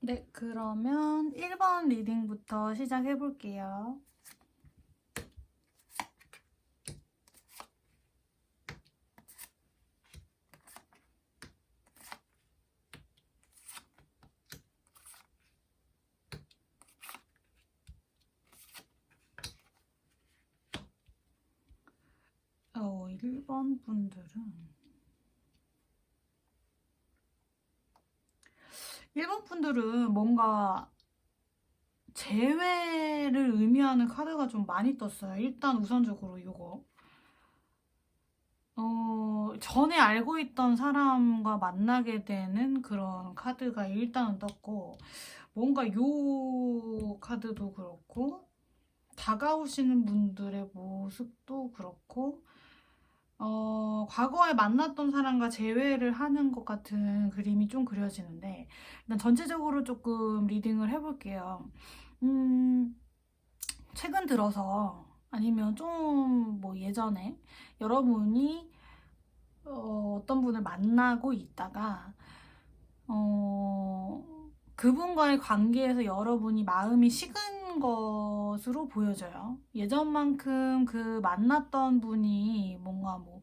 네, 그러면 1번 리딩부터 시작해 볼게요. 어, 1번 분들은 1번 분들은 뭔가 재회를 의미하는 카드가 좀 많이 떴어요. 일단 우선적으로 이거 전에 알고 있던 사람과 만나게 되는 그런 카드가 일단은 떴고, 뭔가 요 카드도 그렇고 다가오시는 분들의 모습도 그렇고, 과거에 만났던 사람과 재회를 하는 것 같은 그림이 좀 그려지는데, 일단 전체적으로 조금 리딩을 해볼게요. 음, 최근 들어서 아니면 좀 뭐 예전에 여러분이 어떤 분을 만나고 있다가 어, 그분과의 관계에서 여러분이 마음이 식은 것으로 보여져요. 예전만큼 그 만났던 분이 뭔가 뭐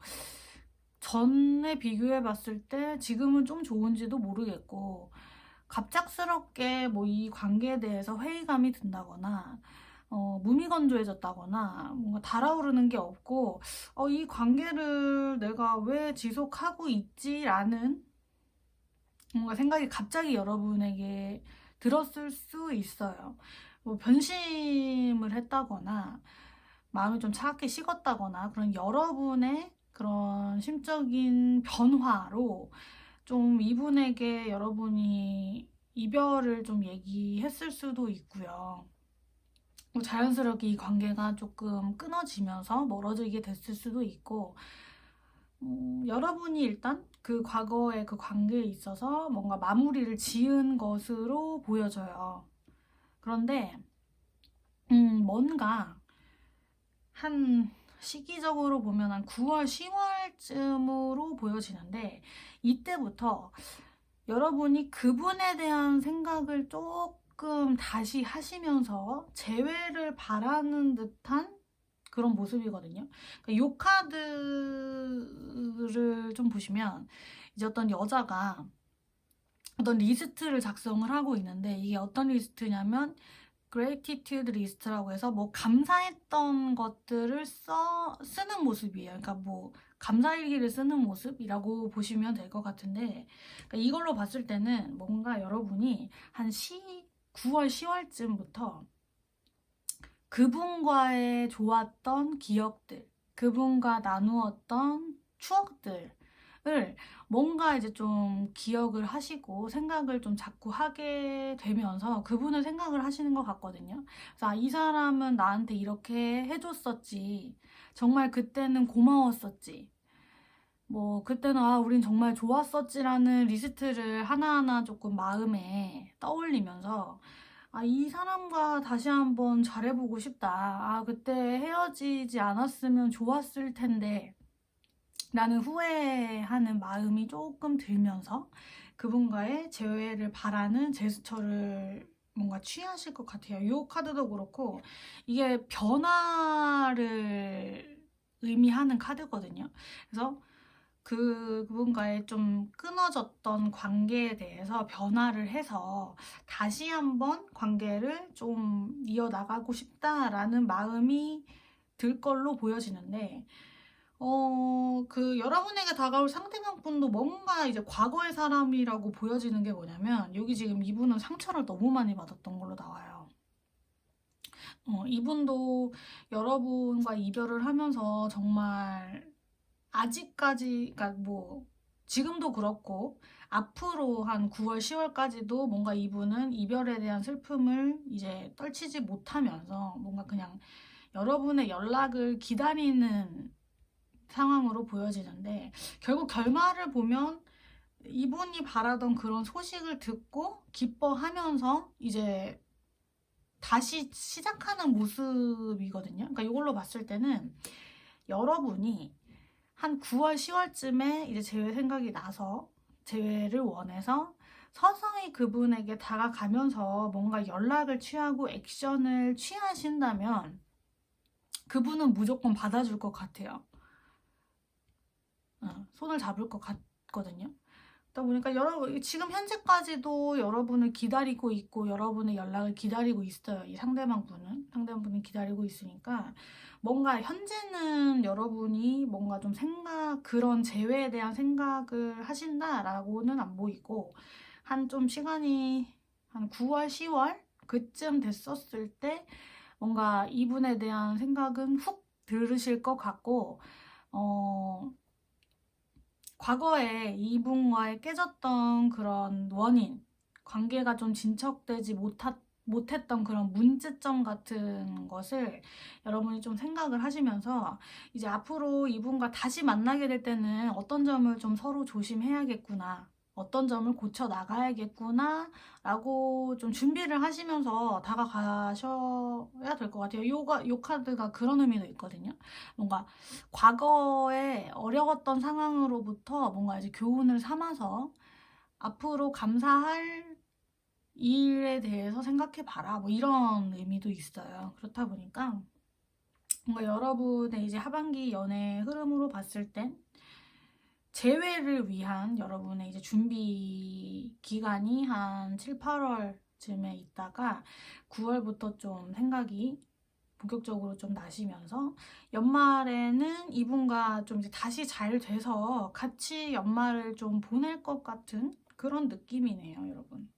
전에 비교해 봤을 때 지금은 좀 좋은지도 모르겠고, 갑작스럽게 뭐 이 관계에 대해서 회의감이 든다거나 무미건조해졌다거나 뭔가 달아오르는 게 없고, 이 관계를 내가 왜 지속하고 있지라는 뭔가 생각이 갑자기 여러분에게 들었을 수 있어요. 뭐 변심을 했다거나 마음이 좀 차갑게 식었다거나 그런 여러분의 그런 심적인 변화로 좀 이분에게 여러분이 이별을 좀 얘기했을 수도 있고요. 뭐 자연스럽게 이 관계가 조금 끊어지면서 멀어지게 됐을 수도 있고, 여러분이 일단 그 과거의 그 관계에 있어서 뭔가 마무리를 지은 것으로 보여져요. 그런데 뭔가 한 시기적으로 보면 한 9월, 10월쯤으로 보여지는데, 이때부터 여러분이 그분에 대한 생각을 조금 다시 하시면서 재회를 바라는 듯한 그런 모습이거든요. 그러니까 이 카드를 좀 보시면 이제 어떤 여자가 어떤 리스트를 작성을 하고 있는데, 이게 어떤 리스트냐면 gratitude 리스트라고 해서 뭐 감사했던 것들을 쓰는 모습이에요. 그러니까 뭐 감사일기를 쓰는 모습이라고 보시면 될 것 같은데, 그러니까 이걸로 봤을 때는 뭔가 여러분이 한 9월, 10월쯤부터 그분과의 좋았던 기억들, 그분과 나누었던 추억들을 뭔가 이제 좀 기억을 하시고 생각을 좀 자꾸 하게 되면서 그분을 생각을 하시는 것 같거든요. 그래서 이 사람은 나한테 이렇게 해줬었지. 정말 그때는 고마웠었지. 뭐 그때는 우린 정말 좋았었지라는 리스트를 하나하나 조금 마음에 떠올리면서, 이 사람과 다시 한번 잘해보고 싶다. 그때 헤어지지 않았으면 좋았을 텐데. 라는 후회하는 마음이 조금 들면서 그분과의 재회를 바라는 제스처를 뭔가 취하실 것 같아요. 이 카드도 그렇고, 이게 변화를 의미하는 카드거든요. 그래서 그분과의 좀 끊어졌던 관계에 대해서 변화를 해서 다시 한번 관계를 좀 이어나가고 싶다라는 마음이 들 걸로 보여지는데, 여러분에게 다가올 상대방 분도 뭔가 이제 과거의 사람이라고 보여지는 게 뭐냐면, 여기 지금 이분은 상처를 너무 많이 받았던 걸로 나와요. 이분도 여러분과 이별을 하면서 정말 아직까지, 그러니까 뭐 지금도 그렇고 앞으로 한 9월, 10월까지도 뭔가 이분은 이별에 대한 슬픔을 이제 떨치지 못하면서 뭔가 그냥 여러분의 연락을 기다리는 상황으로 보여지는데, 결국 결말을 보면 이분이 바라던 그런 소식을 듣고 기뻐하면서 이제 다시 시작하는 모습이거든요. 그러니까 이걸로 봤을 때는 여러분이 한 9월, 10월쯤에 이제 재회 생각이 나서 재회를 원해서 서서히 그분에게 다가가면서 뭔가 연락을 취하고 액션을 취하신다면 그분은 무조건 받아줄 것 같아요. 손을 잡을 것 같거든요. 그러다 보니까 지금 현재까지도 여러분을 기다리고 있고 여러분의 연락을 기다리고 있어요. 이 상대방분이 기다리고 있으니까 뭔가 현재는 여러분이 뭔가 좀 그런 재회에 대한 생각을 하신다라고는 안 보이고, 한 좀 시간이 한 9월, 10월 그쯤 됐었을 때 뭔가 이분에 대한 생각은 훅 들으실 것 같고, 과거에 이분과의 깨졌던 그런 원인, 관계가 좀 진척되지 못했던 그런 문제점 같은 것을 여러분이 좀 생각을 하시면서 이제 앞으로 이분과 다시 만나게 될 때는 어떤 점을 좀 서로 조심해야겠구나, 어떤 점을 고쳐 나가야겠구나 라고 좀 준비를 하시면서 다가가셔야 될 것 같아요. 요 카드가 그런 의미도 있거든요. 뭔가 과거에 어려웠던 상황으로부터 뭔가 이제 교훈을 삼아서 앞으로 감사할 일에 대해서 생각해 봐라, 뭐 이런 의미도 있어요. 그렇다 보니까 뭔가 여러분의 이제 하반기 연애 흐름으로 봤을 땐 재회를 위한 여러분의 이제 준비 기간이 한 7, 8월쯤에 있다가 9월부터 좀 생각이 본격적으로 좀 나시면서 연말에는 이분과 좀 이제 다시 잘 돼서 같이 연말을 좀 보낼 것 같은 그런 느낌이네요, 여러분.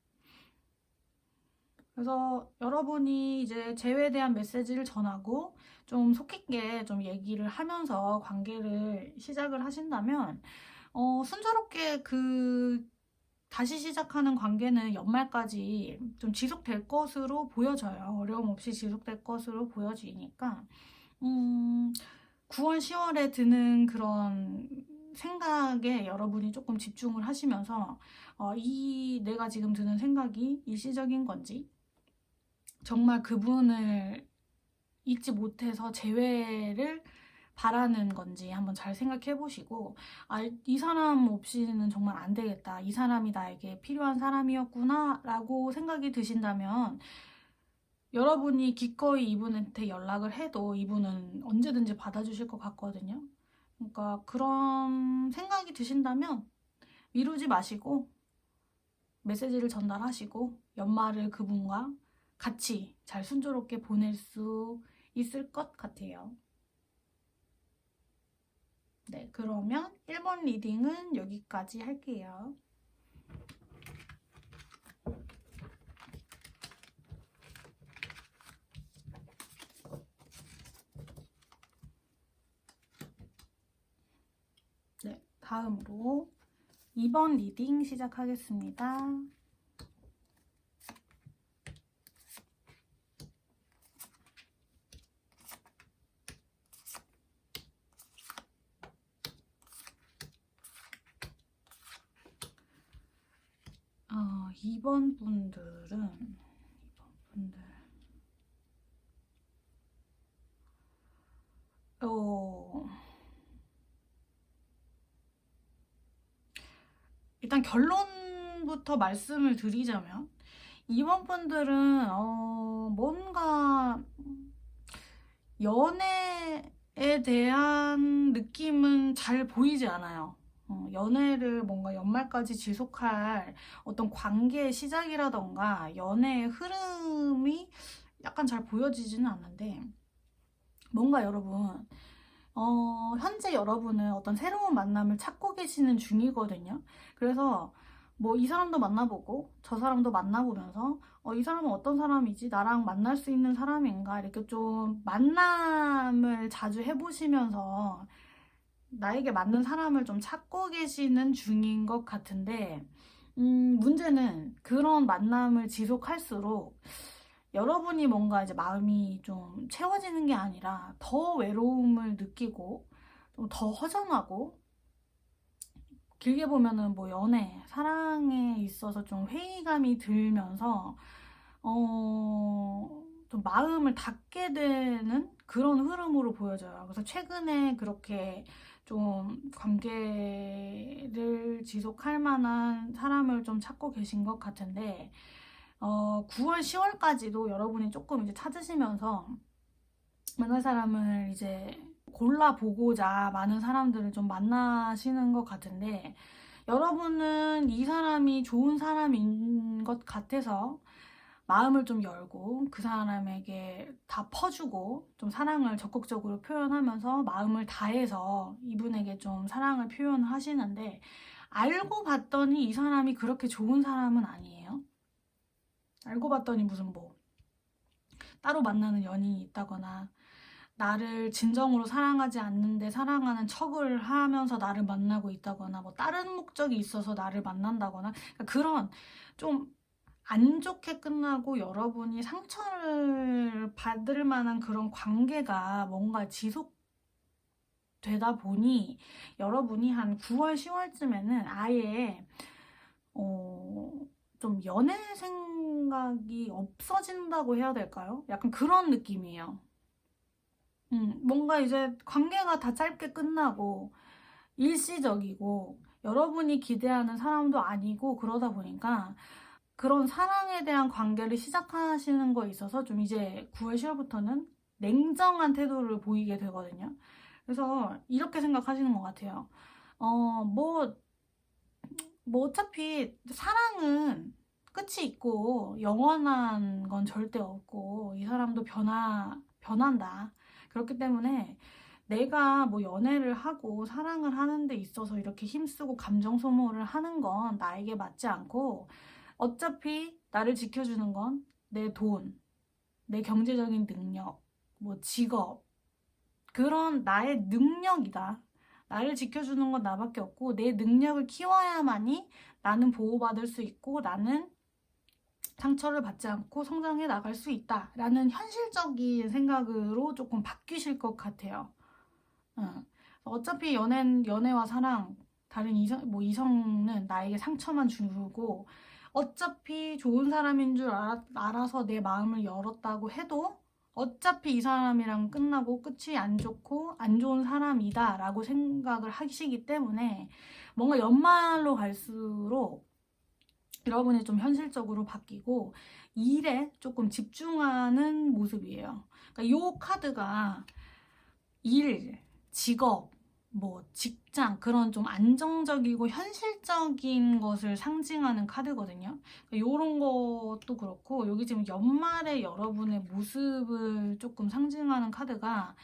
그래서 여러분이 이제 재회에 대한 메시지를 전하고 좀 속 깊게 좀 얘기를 하면서 관계를 시작을 하신다면 순조롭게 다시 시작하는 관계는 연말까지 좀 지속될 것으로 보여져요. 어려움 없이 지속될 것으로 보여지니까 9월, 10월에 드는 그런 생각에 여러분이 조금 집중을 하시면서 내가 지금 드는 생각이 일시적인 건지, 정말 그분을 잊지 못해서 재회를 바라는 건지 한번 잘 생각해 보시고, 이 사람 없이는 정말 안 되겠다, 이 사람이 나에게 필요한 사람이었구나 라고 생각이 드신다면 여러분이 기꺼이 이분한테 연락을 해도 이분은 언제든지 받아주실 것 같거든요. 그러니까 그런 생각이 드신다면 미루지 마시고 메시지를 전달하시고 연말을 그분과 같이 잘 순조롭게 보낼 수 있을 것 같아요. 네, 그러면 1번 리딩은 여기까지 할게요. 네, 다음으로 2번 리딩 시작하겠습니다. 이번 분들은 일단 결론부터 말씀을 드리자면 이번 분들은 뭔가 연애에 대한 느낌은 잘 보이지 않아요. 연애를 뭔가 연말까지 지속할 어떤 관계의 시작이라던가 연애의 흐름이 약간 잘 보여지지는 않는데, 뭔가 여러분 현재 여러분은 어떤 새로운 만남을 찾고 계시는 중이거든요. 그래서 뭐 이 사람도 만나보고 저 사람도 만나보면서 이 사람은 어떤 사람이지? 나랑 만날 수 있는 사람인가? 이렇게 좀 만남을 자주 해보시면서 나에게 맞는 사람을 좀 찾고 계시는 중인 것 같은데, 문제는 그런 만남을 지속할수록 여러분이 뭔가 이제 마음이 좀 채워지는 게 아니라 더 외로움을 느끼고 좀 더 허전하고, 길게 보면은 뭐 연애, 사랑에 있어서 좀 회의감이 들면서 좀 마음을 닫게 되는 그런 흐름으로 보여져요. 그래서 최근에 그렇게 좀 관계를 지속할 만한 사람을 좀 찾고 계신 것 같은데 9월, 10월까지도 여러분이 조금 이제 찾으시면서 만날 사람을 이제 골라보고자 많은 사람들을 좀 만나시는 것 같은데 여러분은 이 사람이 좋은 사람인 것 같아서 마음을 좀 열고 그 사람에게 다 퍼주고 좀 사랑을 적극적으로 표현하면서 마음을 다해서 이분에게 좀 사랑을 표현하시는데 알고 봤더니 이 사람이 그렇게 좋은 사람은 아니에요. 알고 봤더니 무슨 뭐 따로 만나는 연인이 있다거나 나를 진정으로 사랑하지 않는데 사랑하는 척을 하면서 나를 만나고 있다거나 뭐 다른 목적이 있어서 나를 만난다거나 그러니까 그런 좀 안 좋게 끝나고 여러분이 상처를 받을 만한 그런 관계가 뭔가 지속되다 보니 여러분이 한 9월, 10월쯤에는 아예 좀 연애 생각이 없어진다고 해야 될까요? 약간 그런 느낌이에요. 뭔가 이제 관계가 다 짧게 끝나고 일시적이고 여러분이 기대하는 사람도 아니고 그러다 보니까 그런 사랑에 대한 관계를 시작하시는 거에 있어서 좀 이제 9월, 10월부터는 냉정한 태도를 보이게 되거든요. 그래서 이렇게 생각하시는 것 같아요. 뭐 어차피 사랑은 끝이 있고 영원한 건 절대 없고 이 사람도 변한다. 그렇기 때문에 내가 뭐 연애를 하고 사랑을 하는 데 있어서 이렇게 힘쓰고 감정 소모를 하는 건 나에게 맞지 않고 어차피 나를 지켜주는 건 내 돈, 내 경제적인 능력, 뭐 직업, 그런 나의 능력이다. 나를 지켜주는 건 나밖에 없고 내 능력을 키워야만이 나는 보호받을 수 있고 나는 상처를 받지 않고 성장해 나갈 수 있다라는 현실적인 생각으로 조금 바뀌실 것 같아요. 어차피 연애와 사랑, 다른 이성은 나에게 상처만 주고 어차피 좋은 사람인 줄 알아서 내 마음을 열었다고 해도 어차피 이 사람이랑 끝나고 끝이 안 좋고 안 좋은 사람이다 라고 생각을 하시기 때문에 뭔가 연말로 갈수록 여러분이 좀 현실적으로 바뀌고 일에 조금 집중하는 모습이에요. 그러니까 이 카드가 일, 직업, 뭐 직장 그런 좀 안정적이고 현실적인 것을 상징하는 카드거든요. 이런 것도 그렇고 여기 지금 연말에 여러분의 모습을 조금 상징하는 카드가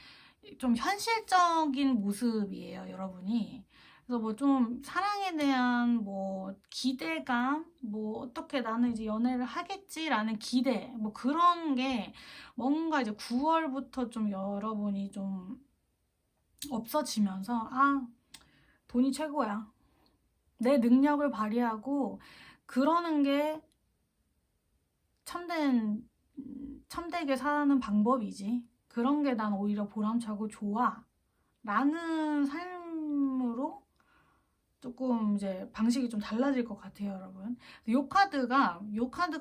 좀 현실적인 모습이에요, 여러분이. 그래서 뭐 좀 사랑에 대한 뭐 기대감, 뭐 어떻게 나는 이제 연애를 하겠지라는 기대, 뭐 그런 게 뭔가 이제 9월부터 좀 여러분이 좀 없어지면서 돈이 최고야. 내 능력을 발휘하고 그러는 게 참되게 사는 방법이지. 그런 게 난 오히려 보람차고 좋아. 라는 삶으로 조금 이제 방식이 좀 달라질 것 같아요, 여러분. 요 카드가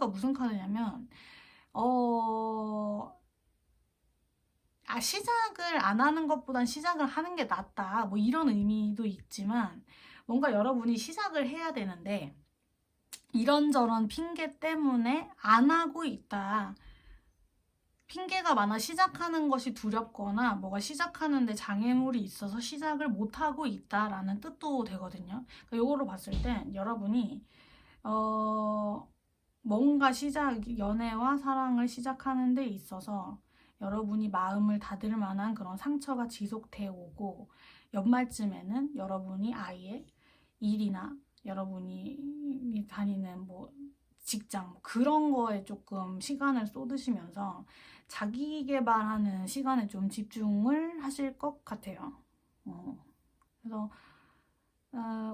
무슨 카드냐면, 시작을 안 하는 것보단 시작을 하는 게 낫다. 뭐 이런 의미도 있지만, 뭔가 여러분이 시작을 해야 되는데, 이런저런 핑계 때문에 안 하고 있다. 핑계가 많아 시작하는 것이 두렵거나 뭐가 시작하는데 장애물이 있어서 시작을 못하고 있다라는 뜻도 되거든요. 그러니까 요거로 봤을 때 여러분이 뭔가 연애와 사랑을 시작하는 데 있어서 여러분이 마음을 닫을 만한 그런 상처가 지속되어 오고 연말쯤에는 여러분이 아예 일이나 여러분이 다니는 뭐 직장 그런 거에 조금 시간을 쏟으시면서 자기 개발하는 시간에 좀 집중을 하실 것 같아요. 그래서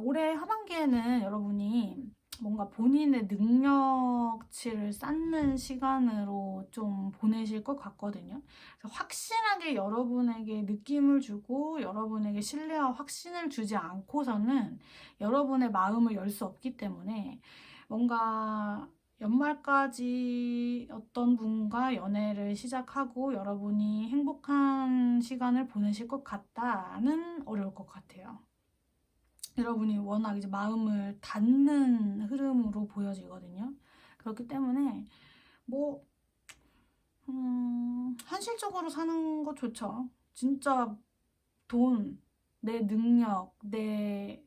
올해 하반기에는 여러분이 뭔가 본인의 능력치를 쌓는 시간으로 좀 보내실 것 같거든요. 그래서 확실하게 여러분에게 느낌을 주고 여러분에게 신뢰와 확신을 주지 않고서는 여러분의 마음을 열 수 없기 때문에 뭔가 연말까지 어떤 분과 연애를 시작하고 여러분이 행복한 시간을 보내실 것 같다는 어려울 것 같아요. 여러분이 워낙 이제 마음을 닫는 흐름으로 보여지거든요. 그렇기 때문에 뭐 현실적으로 사는 거 좋죠. 진짜 돈, 내 능력, 내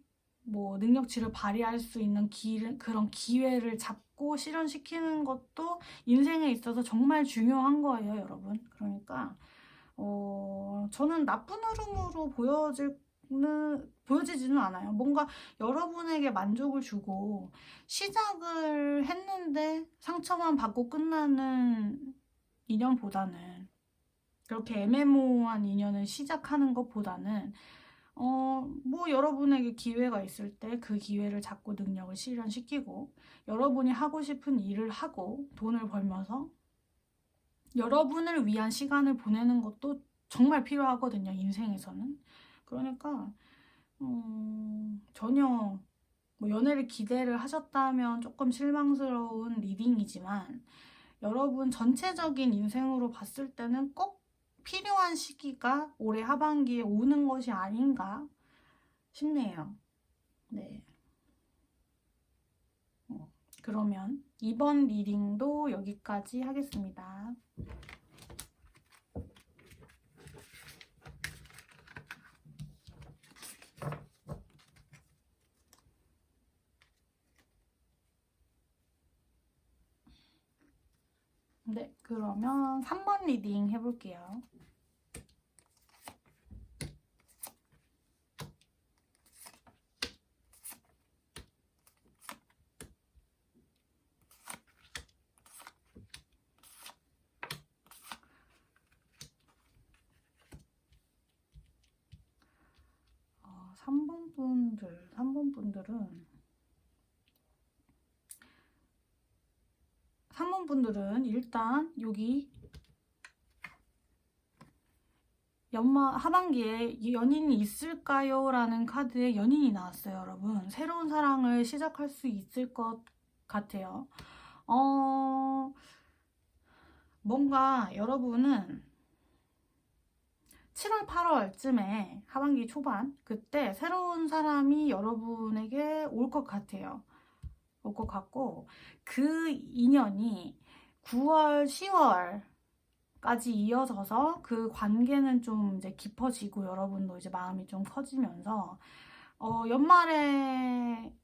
뭐 능력치를 발휘할 수 있는 그런 기회를 잡고 실현시키는 것도 인생에 있어서 정말 중요한 거예요, 여러분. 그러니까 저는 나쁜 흐름으로 보여지지는 않아요. 뭔가 여러분에게 만족을 주고 시작을 했는데 상처만 받고 끝나는 인연보다는, 그렇게 애매모호한 인연을 시작하는 것보다는 뭐 여러분에게 기회가 있을 때 그 기회를 잡고 능력을 실현시키고 여러분이 하고 싶은 일을 하고 돈을 벌면서 여러분을 위한 시간을 보내는 것도 정말 필요하거든요, 인생에서는. 그러니까 전혀 뭐 연애를 기대를 하셨다면 조금 실망스러운 리딩이지만, 여러분 전체적인 인생으로 봤을 때는 꼭 필요한 시기가 올해 하반기에 오는 것이 아닌가 싶네요. 네. 그러면 이번 리딩도 여기까지 하겠습니다. 네, 그러면 3번 리딩 해볼게요. 어, 3번 분들은 일단 여기 하반기에 연인이 있을까요? 라는 카드에 연인이 나왔어요, 여러분. 새로운 사랑을 시작할 수 있을 것 같아요. 뭔가 여러분은 7월, 8월쯤에 하반기 초반 그때 새로운 사람이 여러분에게 올 것 같아요. 올 것 같고, 그 인연이 9월, 10월까지 이어져서 그 관계는 좀 이제 깊어지고 여러분도 이제 마음이 좀 커지면서 연말에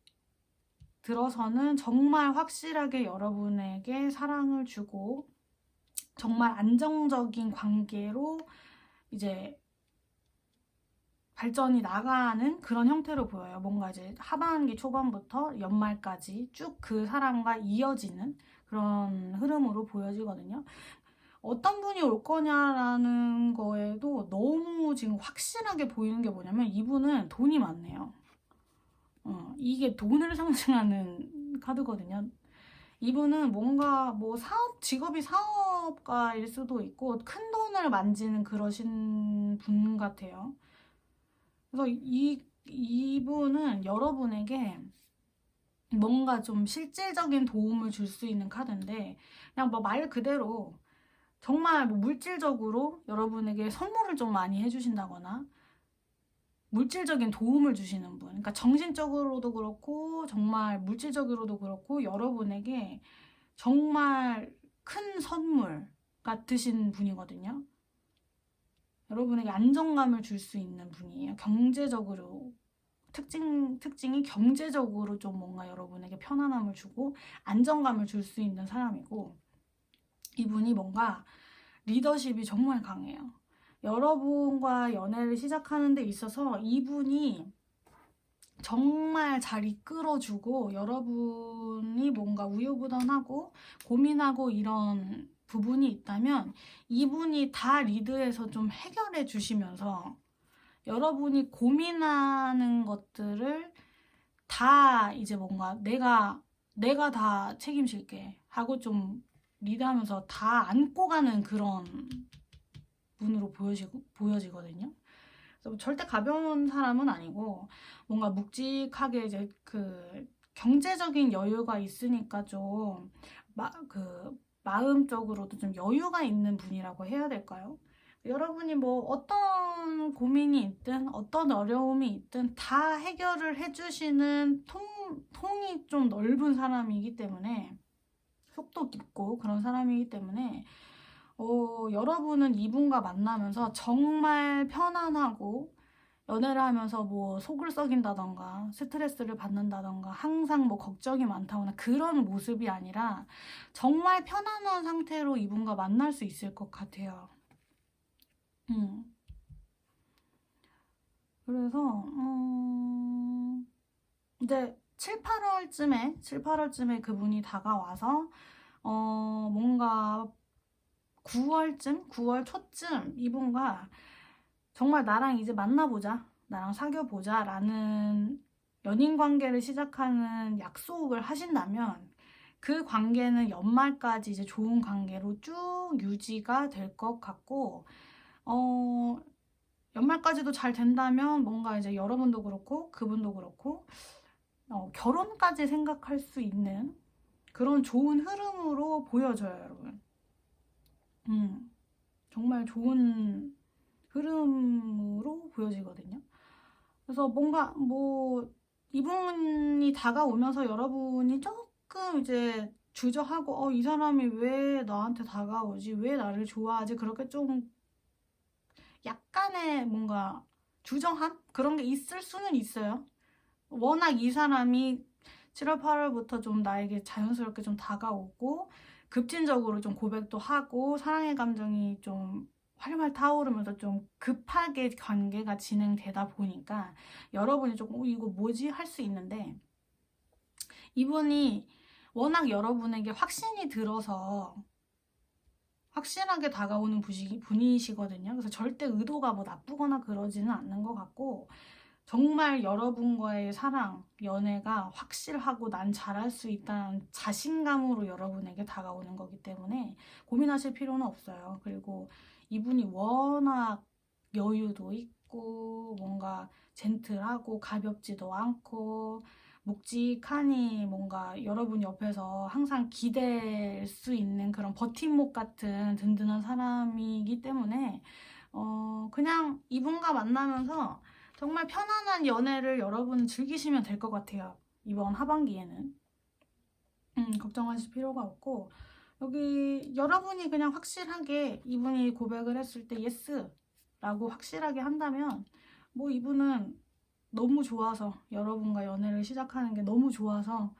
들어서는 정말 확실하게 여러분에게 사랑을 주고 정말 안정적인 관계로 이제 발전이 나가는 그런 형태로 보여요. 뭔가 이제 하반기 초반부터 연말까지 쭉 그 사람과 이어지는 그런 흐름으로 보여지거든요. 어떤 분이 올 거냐라는 거에도 너무 지금 확실하게 보이는 게 뭐냐면, 이분은 돈이 많네요. 이게 돈을 상징하는 카드거든요. 이분은 뭔가 뭐 직업이 사업가일 수도 있고 큰 돈을 만지는 그러신 분 같아요. 그래서 이분은 여러분에게 뭔가 좀 실질적인 도움을 줄 수 있는 카드인데, 그냥 뭐 말 그대로 정말 뭐 물질적으로 여러분에게 선물을 좀 많이 해주신다거나 물질적인 도움을 주시는 분, 그러니까 정신적으로도 그렇고 정말 물질적으로도 그렇고 여러분에게 정말 큰 선물 같으신 분이거든요. 여러분에게 안정감을 줄 수 있는 분이에요. 경제적으로 특징이 경제적으로 좀 뭔가 여러분에게 편안함을 주고 안정감을 줄 수 있는 사람이고, 이분이 뭔가 리더십이 정말 강해요. 여러분과 연애를 시작하는 데 있어서 이분이 정말 잘 이끌어주고, 여러분이 뭔가 우유부단하고 고민하고 이런 부분이 있다면 이분이 다 리드해서 좀 해결해 주시면서 여러분이 고민하는 것들을 다 이제 뭔가 내가 다 책임질게 하고 좀 리드하면서 다 안고 가는 그런 분으로 보여지거든요. 그래서 절대 가벼운 사람은 아니고 뭔가 묵직하게 이제 그 경제적인 여유가 있으니까 좀 마음적으로도 좀 여유가 있는 분이라고 해야 될까요? 여러분이 뭐 어떤 고민이 있든 어떤 어려움이 있든 다 해결을 해주시는 통이 좀 넓은 사람이기 때문에, 속도 깊고 그런 사람이기 때문에 여러분은 이분과 만나면서 정말 편안하고, 연애를 하면서 뭐 속을 썩인다던가 스트레스를 받는다던가 항상 뭐 걱정이 많다거나 그런 모습이 아니라 정말 편안한 상태로 이분과 만날 수 있을 것 같아요. 그래서 이제 7, 8월쯤에 그분이 다가와서 뭔가 9월 초쯤 이분과 정말 나랑 이제 만나보자, 나랑 사귀어보자 라는 연인 관계를 시작하는 약속을 하신다면, 그 관계는 연말까지 이제 좋은 관계로 쭉 유지가 될 것 같고, 연말까지도 잘 된다면 뭔가 이제 여러분도 그렇고 그분도 그렇고 결혼까지 생각할 수 있는 그런 좋은 흐름으로 보여져요, 여러분. 정말 좋은 흐름으로 보여지거든요. 그래서 뭔가 뭐 이분이 다가오면서 여러분이 조금 이제 주저하고 이 사람이 왜 나한테 다가오지? 왜 나를 좋아하지? 그렇게 좀 약간의 뭔가 주저함? 그런 게 있을 수는 있어요. 워낙 이 사람이 7월, 8월부터 좀 나에게 자연스럽게 좀 다가오고 급진적으로 좀 고백도 하고 사랑의 감정이 좀 활활 타오르면서 좀 급하게 관계가 진행되다 보니까 여러분이 조금 이거 뭐지? 할 수 있는데, 이분이 워낙 여러분에게 확신이 들어서 확실하게 다가오는 분이시거든요. 그래서 절대 의도가 뭐 나쁘거나 그러지는 않는 것 같고, 정말 여러분과의 사랑, 연애가 확실하고 난 잘할 수 있다는 자신감으로 여러분에게 다가오는 거기 때문에 고민하실 필요는 없어요. 그리고 이분이 워낙 여유도 있고 뭔가 젠틀하고 가볍지도 않고 묵직하니 뭔가 여러분 옆에서 항상 기댈 수 있는 그런 버팀목 같은 든든한 사람이기 때문에 그냥 이분과 만나면서 정말 편안한 연애를 여러분 즐기시면 될 것 같아요. 이번 하반기에는. 걱정하실 필요가 없고, 여기 여러분이 그냥 확실하게 이분이 고백을 했을 때 예스라고 확실하게 한다면, 뭐 이분은 너무 좋아서, 여러분과 연애를 시작하는 게 너무 좋아서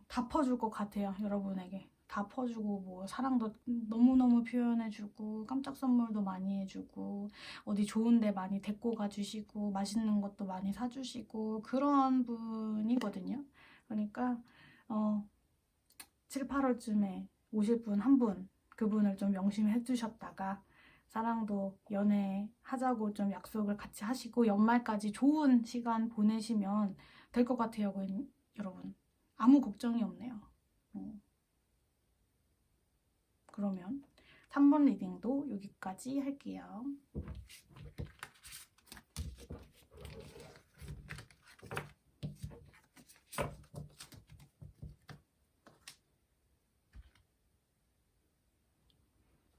다 퍼줄 것 같아요. 여러분에게 다 퍼주고 뭐 사랑도 너무너무 표현해주고 깜짝 선물도 많이 해주고 어디 좋은데 많이 데리고 가주시고 맛있는 것도 많이 사주시고 그런 분이거든요. 그러니까 7, 8월쯤에 오실 분 한 분, 그분을 좀 명심해 두셨다가 사랑도 연애하자고 좀 약속을 같이 하시고 연말까지 좋은 시간 보내시면 될 것 같아요, 여러분. 아무 걱정이 없네요. 그러면 3번 리딩도 여기까지 할게요.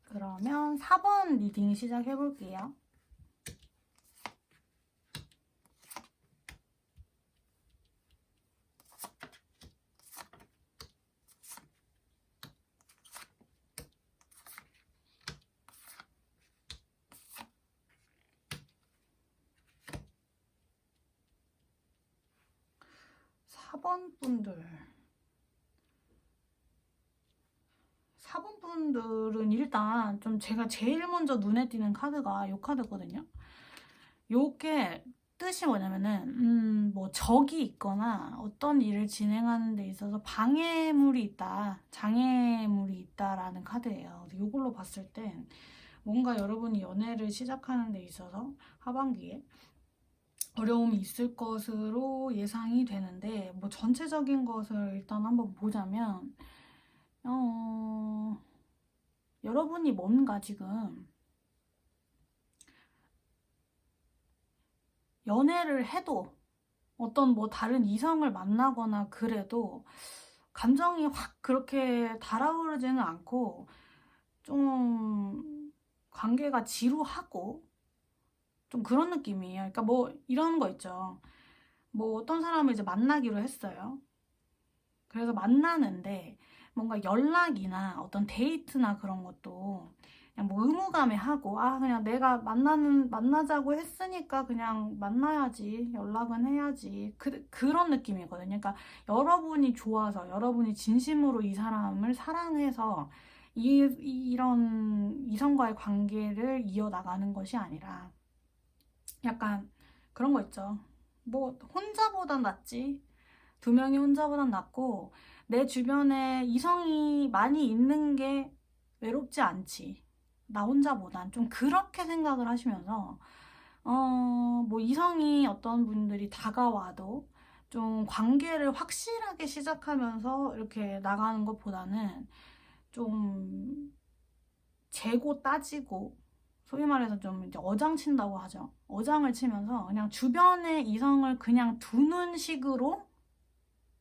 그러면 4번 리딩 시작해 볼게요. 사번 분들은 일단 좀 제가 제일 먼저 눈에 띄는 카드가 이 카드거든요. 요게 뜻이 뭐냐면은 뭐 적이 있거나 어떤 일을 진행하는 데 있어서 방해물이 있다, 장애물이 있다라는 카드예요. 이걸로 봤을 땐 뭔가 여러분이 연애를 시작하는 데 있어서 하반기에 어려움이 있을 것으로 예상이 되는데, 뭐 전체적인 것을 일단 한번 보자면 여러분이 뭔가 지금 연애를 해도 어떤 뭐 다른 이성을 만나거나 그래도 감정이 확 그렇게 달아오르지는 않고 좀 관계가 지루하고 좀 그런 느낌이에요. 그러니까 뭐 이런 거 있죠. 뭐 어떤 사람을 이제 만나기로 했어요. 그래서 만나는데 뭔가 연락이나 어떤 데이트나 그런 것도 그냥 뭐 의무감에 하고, 아 그냥 내가 만나자고 했으니까 그냥 만나야지, 연락은 해야지, 그런 느낌이거든요. 그러니까 여러분이 좋아서, 여러분이 진심으로 이 사람을 사랑해서 이런 이성과의 관계를 이어나가는 것이 아니라 약간 그런 거 있죠. 뭐 혼자보단 낫지, 두 명이 혼자보단 낫고, 내 주변에 이성이 많이 있는 게 외롭지 않지, 나 혼자보단. 좀 그렇게 생각을 하시면서 뭐 이성이 어떤 분들이 다가와도 좀 관계를 확실하게 시작하면서 이렇게 나가는 것보다는 좀 재고 따지고, 소위 말해서 좀 이제 어장 친다고 하죠. 어장을 치면서 그냥 주변의 이성을 그냥 두는 식으로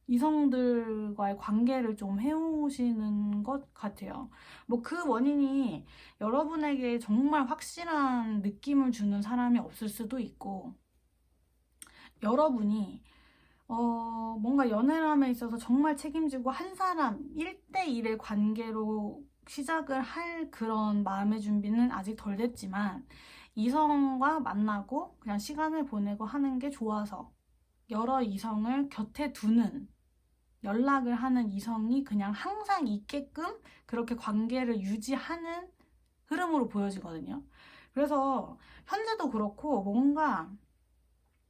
이성들과의 관계를 좀 해오시는 것 같아요. 뭐 그 원인이 여러분에게 정말 확실한 느낌을 주는 사람이 없을 수도 있고, 여러분이 뭔가 연애람에 있어서 정말 책임지고 한 사람 1대1의 관계로 시작을 할 그런 마음의 준비는 아직 덜 됐지만, 이성과 만나고 그냥 시간을 보내고 하는 게 좋아서 여러 이성을 곁에 두는, 연락을 하는 이성이 그냥 항상 있게끔 그렇게 관계를 유지하는 흐름으로 보여지거든요. 그래서 현재도 그렇고, 뭔가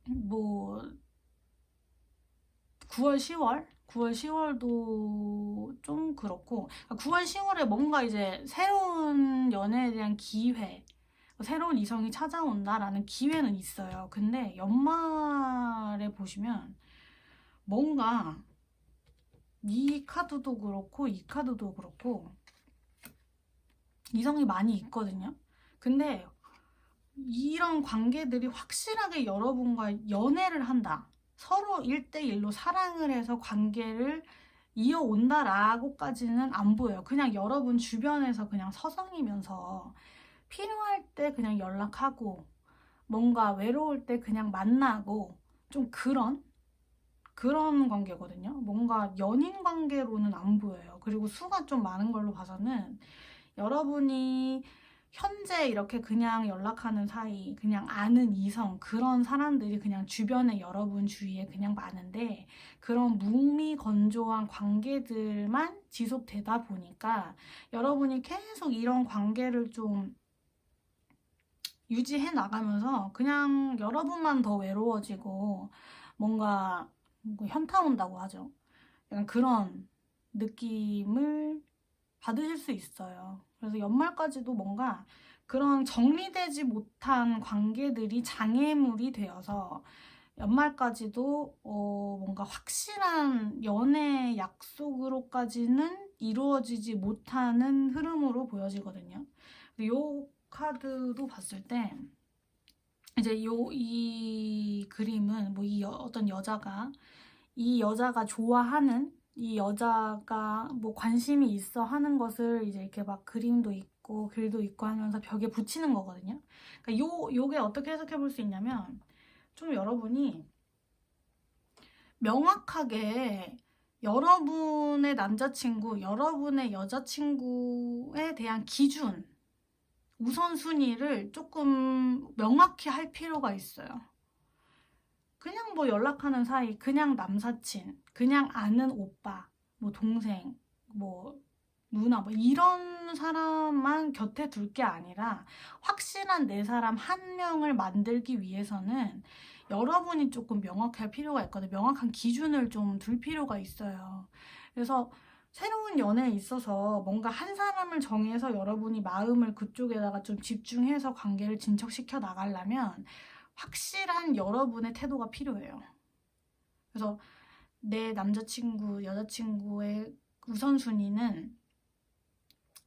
뭐 9월, 10월? 9월, 10월도 좀 그렇고, 9월, 10월에 뭔가 이제 새로운 연애에 대한 기회, 새로운 이성이 찾아온다라는 기회는 있어요. 근데 연말에 보시면 뭔가 이 카드도 그렇고 이 카드도 그렇고 이성이 많이 있거든요. 근데 이런 관계들이 확실하게 여러분과 연애를 한다, 서로 1대1로 사랑을 해서 관계를 이어온다라고까지는 안 보여요. 그냥 여러분 주변에서 그냥 서성이면서 필요할 때 그냥 연락하고, 뭔가 외로울 때 그냥 만나고, 좀 그런 관계거든요. 뭔가 연인 관계로는 안 보여요. 그리고 수가 좀 많은 걸로 봐서는 여러분이 현재 이렇게 그냥 연락하는 사이, 그냥 아는 이성, 그런 사람들이 그냥 주변에 여러분 주위에 그냥 많은데, 그런 무미건조한 관계들만 지속되다 보니까 여러분이 계속 이런 관계를 좀 유지해 나가면서 그냥 여러분만 더 외로워지고, 뭔가 뭐 현타 온다고 하죠. 약간 그런 느낌을 받으실 수 있어요. 그래서 연말까지도 뭔가 그런 정리되지 못한 관계들이 장애물이 되어서 연말까지도 뭔가 확실한 연애 약속으로까지는 이루어지지 못하는 흐름으로 보여지거든요. 이 카드도 봤을 때 이제 이 그림은 뭐 어떤 여자가, 이 여자가 좋아하는, 이 여자가 뭐 관심이 있어 하는 것을 이제 이렇게 막 그림도 있고 글도 있고 하면서 벽에 붙이는 거거든요. 그러니까 요게 어떻게 해석해 볼 수 있냐면, 좀 여러분이 명확하게 여러분의 남자친구, 여러분의 여자친구에 대한 기준, 우선순위를 조금 명확히 할 필요가 있어요. 그냥 뭐 연락하는 사이, 그냥 남사친, 그냥 아는 오빠, 뭐 동생, 뭐 누나, 뭐 이런 사람만 곁에 둘 게 아니라 확실한 내 사람 한 명을 만들기 위해서는 여러분이 조금 명확할 필요가 있거든요. 명확한 기준을 좀 둘 필요가 있어요. 그래서 새로운 연애에 있어서 뭔가 한 사람을 정해서 여러분이 마음을 그쪽에다가 좀 집중해서 관계를 진척시켜 나가려면 확실한 여러분의 태도가 필요해요. 그래서 내 남자친구, 여자친구의 우선순위는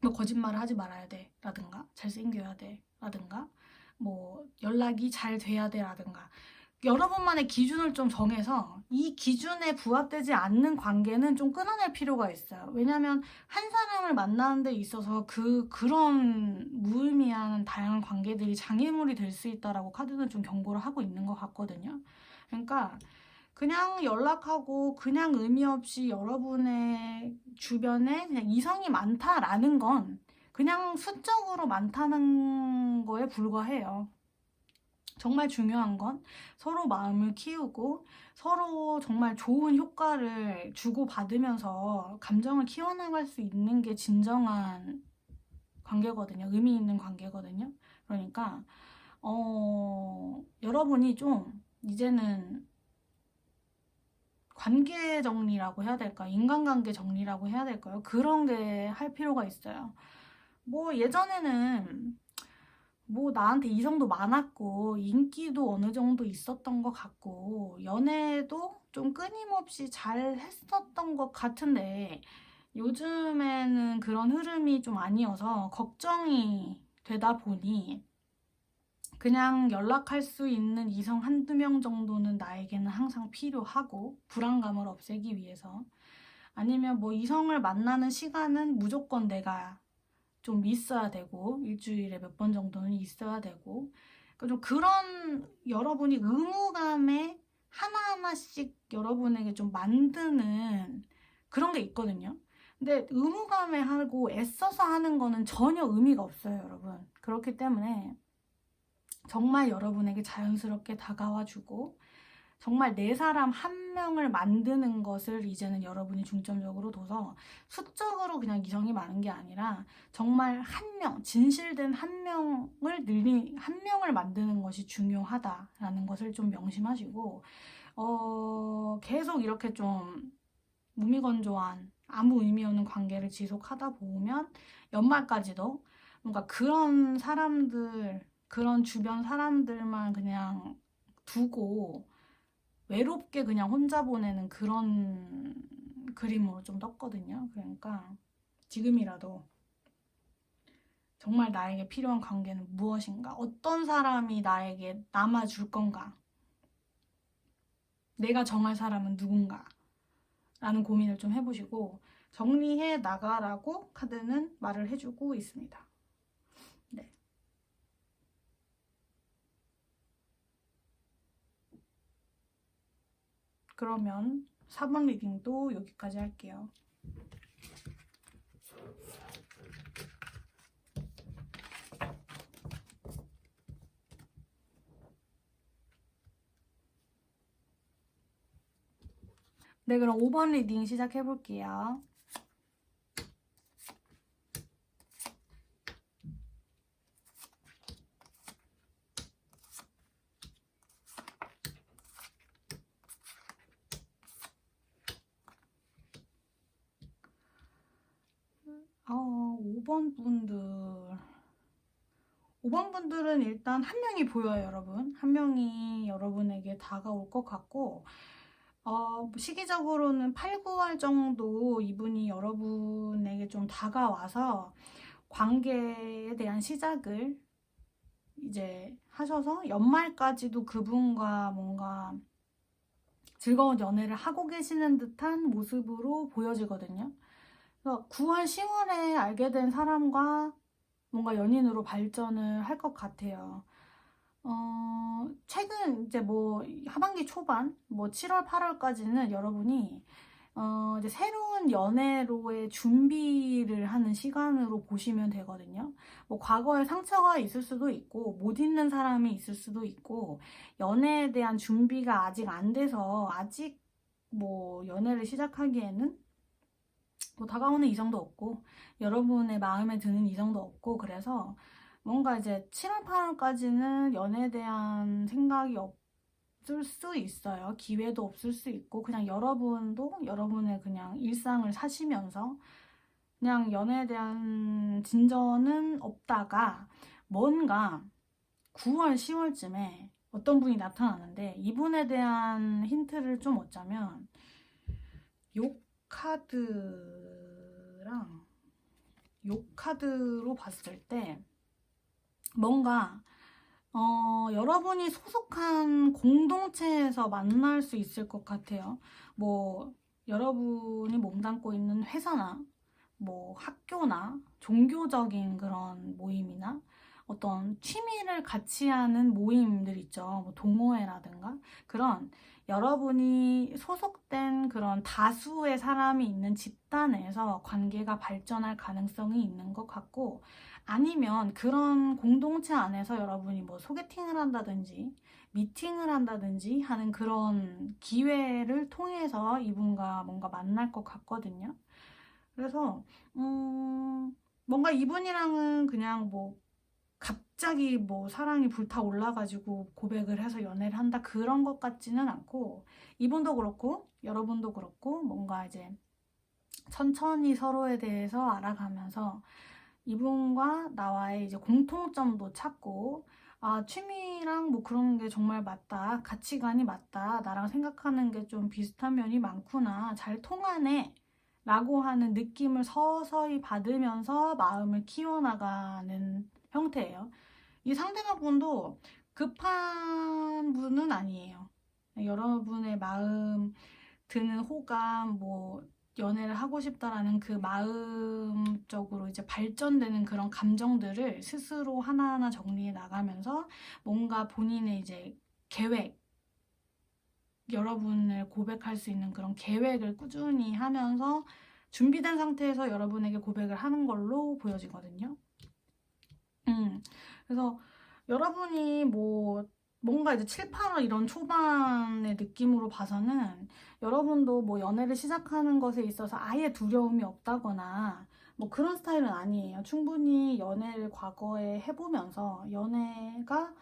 뭐 거짓말을 하지 말아야 돼 라든가, 잘생겨야 돼 라든가, 뭐 연락이 잘 돼야 돼 라든가, 여러분만의 기준을 좀 정해서 이 기준에 부합되지 않는 관계는 좀 끊어낼 필요가 있어요. 왜냐하면 한 사람을 만나는 데 있어서 그런 무의미한 다양한 관계들이 장애물이 될 수 있다라고 카드는 좀 경고를 하고 있는 것 같거든요. 그러니까 그냥 연락하고 그냥 의미 없이 여러분의 주변에 그냥 이성이 많다라는 건 그냥 수적으로 많다는 거에 불과해요. 정말 중요한 건 서로 마음을 키우고 서로 정말 좋은 효과를 주고받으면서 감정을 키워나갈 수 있는 게 진정한 관계거든요. 의미 있는 관계거든요. 그러니까 여러분이 좀 이제는 관계 정리라고 해야 될까요? 인간관계 정리라고 해야 될까요? 그런 게 할 필요가 있어요. 뭐 예전에는 뭐 나한테 이성도 많았고 인기도 어느 정도 있었던 것 같고 연애도 좀 끊임없이 잘 했었던 것 같은데 요즘에는 그런 흐름이 좀 아니어서 걱정이 되다 보니 그냥 연락할 수 있는 이성 한두 명 정도는 나에게는 항상 필요하고 불안감을 없애기 위해서 아니면 뭐 이성을 만나는 시간은 무조건 내가 좀 있어야 되고 일주일에 몇 번 정도는 있어야 되고 좀 그런 여러분이 의무감에 하나하나씩 여러분에게 좀 만드는 그런 게 있거든요. 근데 의무감에 하고 애써서 하는 거는 전혀 의미가 없어요, 여러분. 그렇기 때문에 정말 여러분에게 자연스럽게 다가와주고 정말 내 사람 한 명을 만드는 것을 이제는 여러분이 중점적으로 둬서 수적으로 그냥 이성이 많은 게 아니라 정말 한 명, 진실된 한 명을 만드는 것이 중요하다라는 것을 좀 명심하시고 계속 이렇게 좀 무미건조한 아무 의미 없는 관계를 지속하다 보면 연말까지도 뭔가 그런 사람들, 그런 주변 사람들만 그냥 두고 외롭게 그냥 혼자 보내는 그런 그림으로 좀 떴거든요. 그러니까 지금이라도 정말 나에게 필요한 관계는 무엇인가? 어떤 사람이 나에게 남아줄 건가? 내가 정할 사람은 누군가? 라는 고민을 좀 해보시고 정리해 나가라고 카드는 말을 해주고 있습니다. 네. 그러면 4번 리딩도 여기까지 할게요. 네, 그럼 5번 리딩 시작해 볼게요. 아, 5번 분들. 5번 분들은 일단 한 명이 보여요, 여러분. 한 명이 여러분에게 다가올 것 같고, 시기적으로는 8, 9월 정도 이분이 여러분에게 좀 다가와서 관계에 대한 시작을 이제 하셔서 연말까지도 그분과 뭔가 즐거운 연애를 하고 계시는 듯한 모습으로 보여지거든요. 그래서 9월, 10월에 알게 된 사람과 뭔가 연인으로 발전을 할 것 같아요. 최근 이제 뭐 하반기 초반, 뭐 7월, 8월까지는 여러분이 이제 새로운 연애로의 준비를 하는 시간으로 보시면 되거든요. 뭐 과거에 상처가 있을 수도 있고 못 잊는 사람이 있을 수도 있고 연애에 대한 준비가 아직 안 돼서 아직 뭐 연애를 시작하기에는 뭐 다가오는 이성도 없고 여러분의 마음에 드는 이성도 없고 그래서 뭔가 이제 7월, 8월까지는 연애에 대한 생각이 없을 수 있어요. 기회도 없을 수 있고 그냥 여러분도 여러분의 그냥 일상을 사시면서 그냥 연애에 대한 진전은 없다가 뭔가 9월, 10월쯤에 어떤 분이 나타나는데 이분에 대한 힌트를 좀 얻자면 카드랑 요 카드로 봤을 때 뭔가 여러분이 소속한 공동체에서 만날 수 있을 것 같아요. 뭐, 여러분이 몸담고 있는 회사나, 뭐, 학교나, 종교적인 그런 모임이나, 어떤 취미를 같이 하는 모임들 있죠. 뭐, 동호회라든가. 그런 여러분이 소속된 그런 다수의 사람이 있는 집단에서 관계가 발전할 가능성이 있는 것 같고, 아니면 그런 공동체 안에서 여러분이 뭐 소개팅을 한다든지 미팅을 한다든지 하는 그런 기회를 통해서 이분과 뭔가 만날 것 같거든요. 그래서 뭔가 이분이랑은 그냥 뭐 갑자기 뭐 사랑이 불타올라가지고 고백을 해서 연애를 한다 그런 것 같지는 않고, 이분도 그렇고 여러분도 그렇고 뭔가 이제 천천히 서로에 대해서 알아가면서 이분과 나와의 이제 공통점도 찾고, 아, 취미랑 뭐 그런 게 정말 맞다. 가치관이 맞다. 나랑 생각하는 게 좀 비슷한 면이 많구나. 잘 통하네. 라고 하는 느낌을 서서히 받으면서 마음을 키워나가는 형태예요. 이 상대방 분도 급한 분은 아니에요. 여러분의 마음 드는 호감, 뭐 연애를 하고 싶다라는 그 마음적으로 이제 발전되는 그런 감정들을 스스로 하나하나 정리해 나가면서 뭔가 본인의 이제 계획, 여러분을 고백할 수 있는 그런 계획을 꾸준히 하면서 준비된 상태에서 여러분에게 고백을 하는 걸로 보여지거든요. 그래서 여러분이 뭐 뭔가 이제 7, 8월 이런 초반의 느낌으로 봐서는 여러분도 뭐 연애를 시작하는 것에 있어서 아예 두려움이 없다거나 뭐 그런 스타일은 아니에요. 충분히 연애를 과거에 해보면서 연애가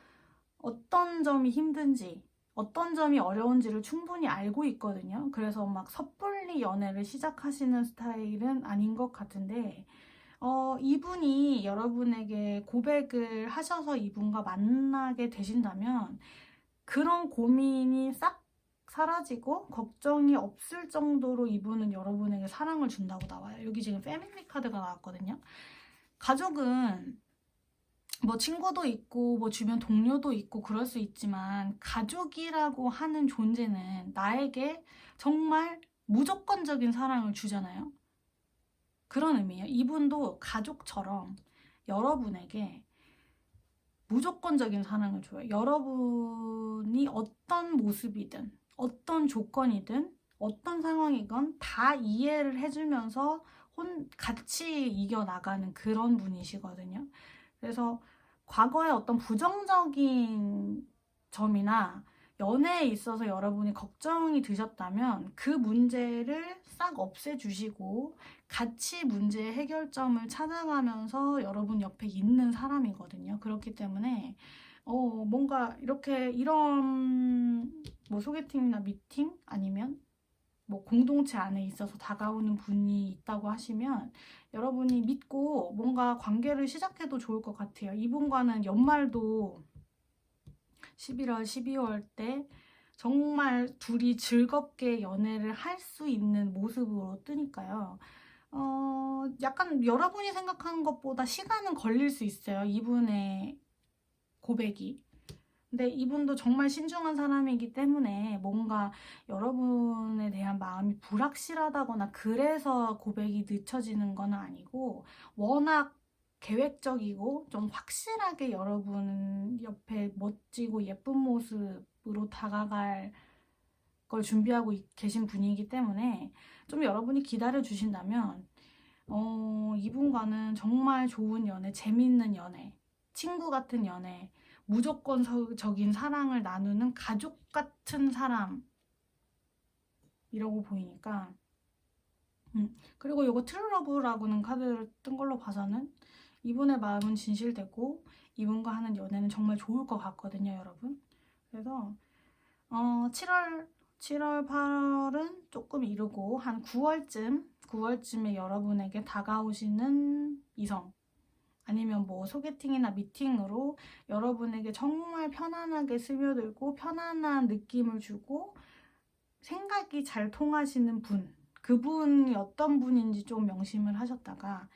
어떤 점이 힘든지, 어떤 점이 어려운지를 충분히 알고 있거든요. 그래서 막 섣불리 연애를 시작하시는 스타일은 아닌 것 같은데, 이분이 여러분에게 고백을 하셔서 이분과 만나게 되신다면 그런 고민이 싹 사라지고 걱정이 없을 정도로 이분은 여러분에게 사랑을 준다고 나와요. 여기 지금 패밀리 카드가 나왔거든요. 가족은 뭐 친구도 있고 뭐 주변 동료도 있고 그럴 수 있지만, 가족이라고 하는 존재는 나에게 정말 무조건적인 사랑을 주잖아요. 그런 의미예요. 이분도 가족처럼 여러분에게 무조건적인 사랑을 줘요. 여러분이 어떤 모습이든 어떤 조건이든 어떤 상황이건 다 이해를 해주면서 같이 이겨나가는 그런 분이시거든요. 그래서 과거에 어떤 부정적인 점이나 연애에 있어서 여러분이 걱정이 드셨다면 그 문제를 싹 없애주시고 같이 문제의 해결점을 찾아가면서 여러분 옆에 있는 사람이거든요. 그렇기 때문에 뭔가 이렇게 이런 뭐 소개팅이나 미팅 아니면 뭐 공동체 안에 있어서 다가오는 분이 있다고 하시면 여러분이 믿고 뭔가 관계를 시작해도 좋을 것 같아요. 이분과는 연말도 11월, 12월 때 정말 둘이 즐겁게 연애를 할 수 있는 모습으로 뜨니까요. 약간 여러분이 생각하는 것보다 시간은 걸릴 수 있어요. 이분의 고백이. 근데 이분도 정말 신중한 사람이기 때문에 뭔가 여러분에 대한 마음이 불확실하다거나 그래서 고백이 늦춰지는 건 아니고, 워낙 계획적이고 좀 확실하게 여러분 옆에 멋지고 예쁜 모습으로 다가갈 걸 준비하고 계신 분이기 때문에 좀 여러분이 기다려 주신다면 이분과는 정말 좋은 연애, 재밌는 연애, 친구 같은 연애, 무조건적인 사랑을 나누는 가족 같은 사람이라고 보이니까. 그리고 이거 트루러브라고는 카드를 뜬 걸로 봐서는 이분의 마음은 진실되고 이분과 하는 연애는 정말 좋을 것 같거든요, 여러분. 그래서 7월, 8월은 조금 이르고 한 9월쯤에 여러분에게 다가오시는 이성, 아니면 뭐 소개팅이나 미팅으로 여러분에게 정말 편안하게 스며들고 편안한 느낌을 주고 생각이 잘 통하시는 분, 그분이 어떤 분인지 좀 명심을 하셨다가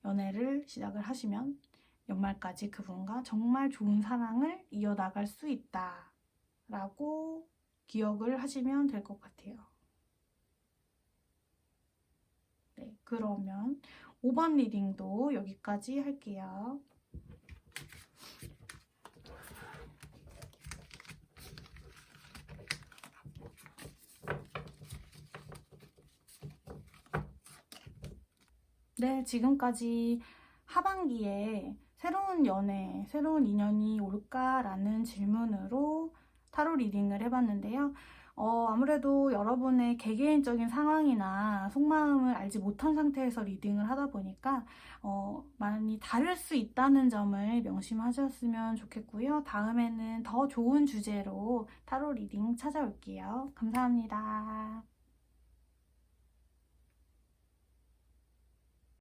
연애를 시작을 하시면 연말까지 그분과 정말 좋은 사랑을 이어나갈 수 있다 라고 기억을 하시면 될 것 같아요. 네, 그러면 5번 리딩도 여기까지 할게요. 네, 지금까지 하반기에 새로운 연애, 새로운 인연이 올까라는 질문으로 타로 리딩을 해봤는데요. 아무래도 여러분의 개개인적인 상황이나 속마음을 알지 못한 상태에서 리딩을 하다 보니까 많이 다를 수 있다는 점을 명심하셨으면 좋겠고요. 다음에는 더 좋은 주제로 타로 리딩 찾아올게요. 감사합니다.